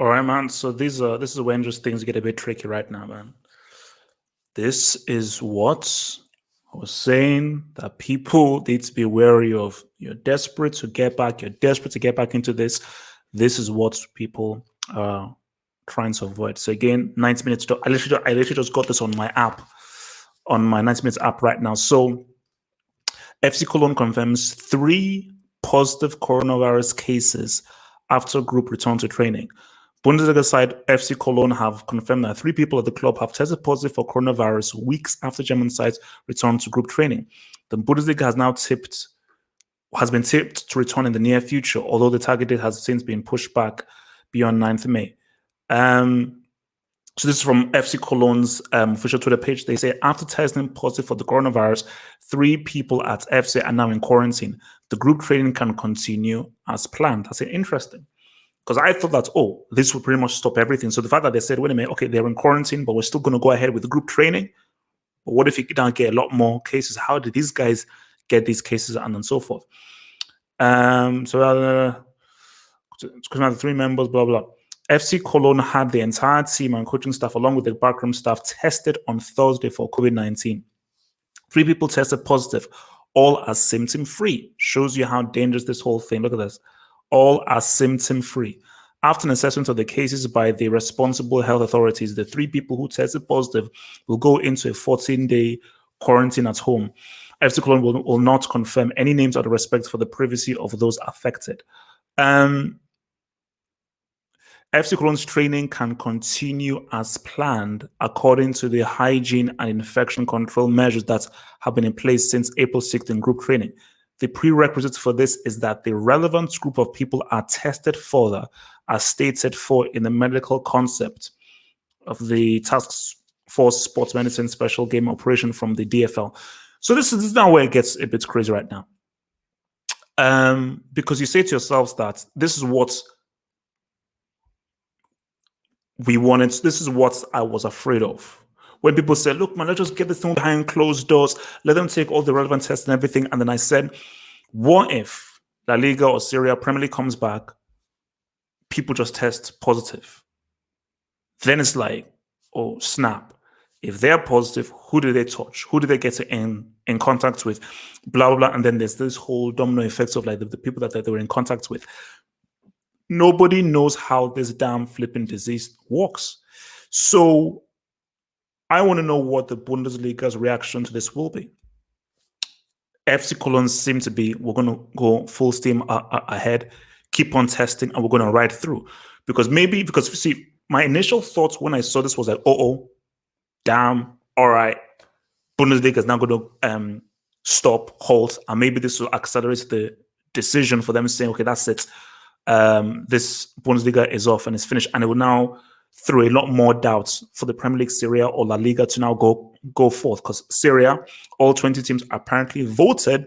All right, man. So this is when just things get a bit tricky right now, man. This is what I was saying that people need to be wary of. You're desperate to get back. You're desperate to get back into this. This is what people are trying to avoid. So again, 90 minutes. I literally just got this on my app, on my 90 minutes app right now. So FC Cologne confirms 3 positive coronavirus cases after group return to training. Bundesliga side FC Cologne have confirmed that 3 people at the club have tested positive for coronavirus weeks after German sides returned to group training. The Bundesliga has been tipped to return in the near future, although the target date has since been pushed back beyond 9th May. So this is from FC Cologne's official Twitter page. They say, after testing positive for the coronavirus, 3 people at FC are now in quarantine. The group training can continue as planned. That's interesting. Because I thought that, this would pretty much stop everything. So the fact that they said, wait a minute, okay, they're in quarantine, but we're still going to go ahead with the group training. But what if you now get a lot more cases? How did these guys get these cases and so forth? Because now the 3 members, blah, blah. FC Cologne had the entire team and coaching staff, along with the backroom staff, tested on Thursday for COVID-19. 3 people tested positive, all are symptom-free. Shows you how dangerous this whole thing. Look at this. All are symptom-free. After an assessment of the cases by the responsible health authorities, the 3 people who tested positive will go into a 14-day quarantine at home. FC Cologne will not confirm any names out of respect for the privacy of those affected. FC Cologne's training can continue as planned according to the hygiene and infection control measures that have been in place since April 6th in group training. The prerequisite for this is that the relevant group of people are tested further, as stated for in the medical concept of the Task Force Sports Medicine Special Game Operation from the DFL. So this is now where it gets a bit crazy right now. Because you say to yourselves that this is what we wanted, this is what I was afraid of. When people said, look, man, let's just get this thing behind closed doors, let them take all the relevant tests and everything. And then I said, what if La Liga or Serie A Premier League comes back, people just test positive? Then it's like, oh, snap. If they're positive, who do they touch? Who do they get in contact with? Blah, blah, blah. And then there's this whole domino effect of like the people that they were in contact with. Nobody knows how this damn flipping disease works. So I want to know what the Bundesliga's reaction to this will be. FC Cologne seem to be, we're going to go full steam ahead, keep on testing, and we're going to ride through. Because see, my initial thoughts when I saw this was like, damn, all right, Bundesliga is now going to stop, halt, and maybe this will accelerate the decision for them saying, okay, that's it. This Bundesliga is off and it's finished, and it will now throw a lot more doubts for the Premier League, Serie A, or La Liga to now go forth, because Serie A, all 20 teams apparently voted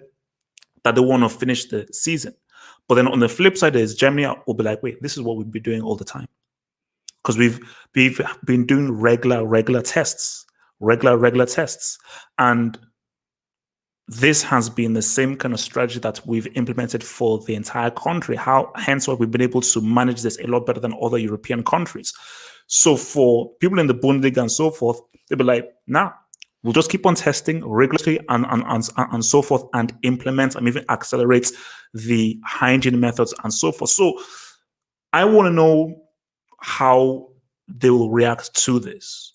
that they want to finish the season. But then on the flip side is Germany will be like, wait, this is what we've been doing all the time, because we've been doing regular tests, and this has been the same kind of strategy that we've implemented for the entire country. Hence why we've been able to manage this a lot better than other European countries. So for people in the Bundesliga and so forth, they'll be like, nah, we'll just keep on testing regularly and so forth, and implement and even accelerate the hygiene methods and so forth. So I want to know how they will react to this,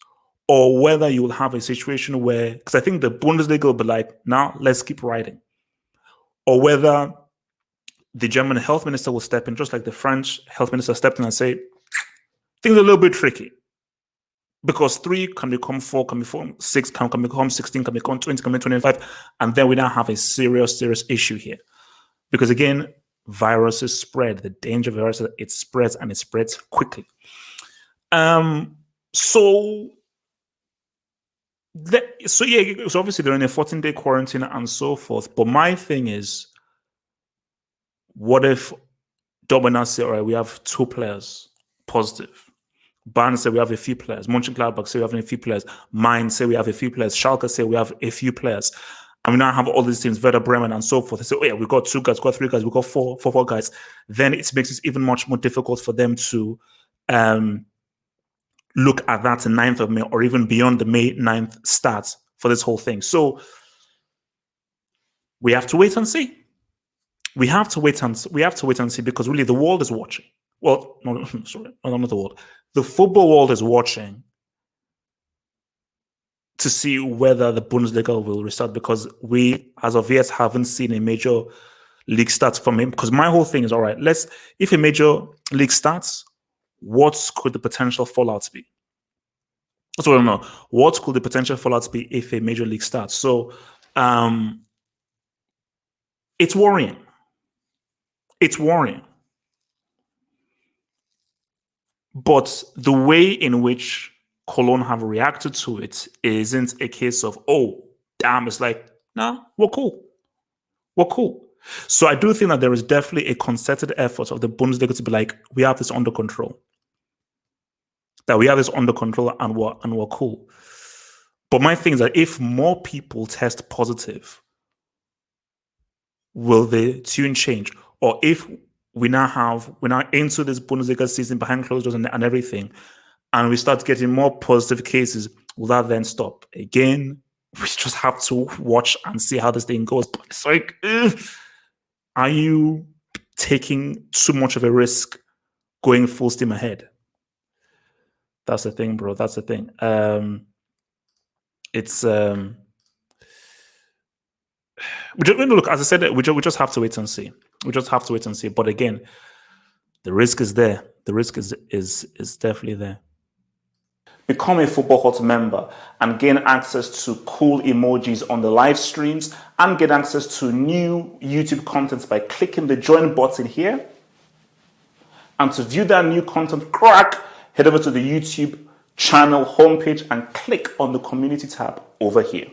or whether you will have a situation where, because I think the Bundesliga will be like, now let's keep riding, or whether the German health minister will step in, just like the French health minister stepped in and say, things are a little bit tricky, because 3 can become 4, can become 6, can become 16, can become 20, can become 25, and then we now have a serious issue here. Because again, viruses spread. The danger of viruses, it spreads, and it spreads quickly. So obviously they're in a 14-day quarantine and so forth. But my thing is, what if Dortmund say, all right, we have 2 players positive. Bayern say we have a few players. Mönchengladbach say we have a few players. Mainz say we have a few players. Schalke say we have a few players. And we now have all these teams, Werder Bremen and so forth. They say, oh yeah, we've got 2 guys, we've got 3 guys, we've got four guys. Then it makes it even much more difficult for them to look at that 9th of May or even beyond the May 9th start for this whole thing. So we have to wait and see. We have to wait and see because really the world is watching. Well, no, sorry, not the world. The football world is watching to see whether the Bundesliga will restart because we, as of yet, haven't seen a major league start from him. Because my whole thing is, all right, if a major league starts, what could the potential fallout be? That's what I don't know. What could the potential fallout be if a major league starts? So it's worrying. It's worrying. But the way in which Cologne have reacted to it isn't a case of, oh, damn, it's like, nah, we're cool. We're cool. So I do think that there is definitely a concerted effort of the Bundesliga to be like, we have this under control. That we have this under control and we're cool. But my thing is that if more people test positive, will the tune change? Or if we're now into this Bundesliga season behind closed doors and everything, and we start getting more positive cases, will that then stop? Again, we just have to watch and see how this thing goes. But it's like, are you taking too much of a risk going full steam ahead? That's the thing, bro. That's the thing. Look, as I said, we just have to wait and see. We just have to wait and see. But again, the risk is there. The risk is definitely there. Become a Football Hut member and gain access to cool emojis on the live streams and get access to new YouTube content by clicking the join button here. And to view that new content, head over to the YouTube channel homepage and click on the community tab over here.